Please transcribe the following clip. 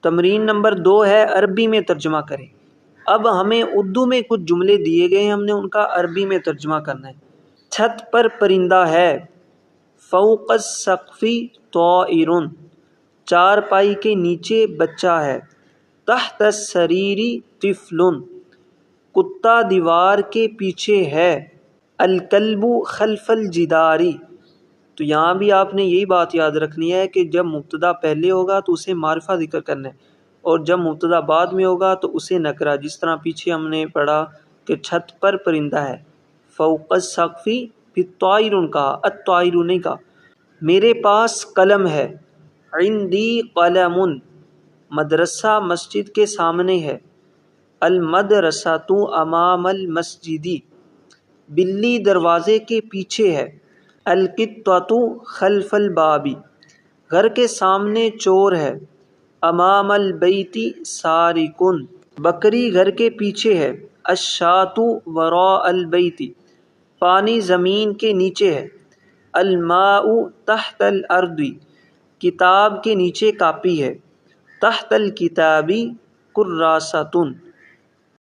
تمرین نمبر 2 ہے عربی میں ترجمہ کریں۔ اب ہمیں اردو میں کچھ جملے دیے گئے ہیں، ہم نے ان کا عربی میں ترجمہ کرنا ہے۔ چھت پر پرندہ ہے، فوق السقف طائر، چارپائی کے نیچے بچہ ہے، تحت السریر طفل، کتا دیوار کے پیچھے ہے، الکلب خلف الجدار۔ تو یہاں بھی آپ نے یہی بات یاد رکھنی ہے کہ جب مبتدا پہلے ہوگا تو اسے معرفہ ذکر کرنا ہے، اور جب مبتدا بعد میں ہوگا تو اسے نکرہ، جس طرح پیچھے ہم نے پڑھا کہ چھت پر پرندہ ہے، فوق السقف، پھر طائر کہا، الطائر نہیں کہا۔ میرے پاس قلم ہے، عندی قلم، مدرسہ مسجد کے سامنے ہے، المدرسۃ امام المسجد، بلی دروازے کے پیچھے ہے، القطۃ خلف الباب، گھر کے سامنے چور ہے، امام البیت سارق، بکری گھر کے پیچھے ہے، الشاۃ وراء البیت، پانی زمین کے نیچے ہے، الماء تحت الارض، کتاب کے نیچے کاپی ہے، تحت الکتاب کراسۃ،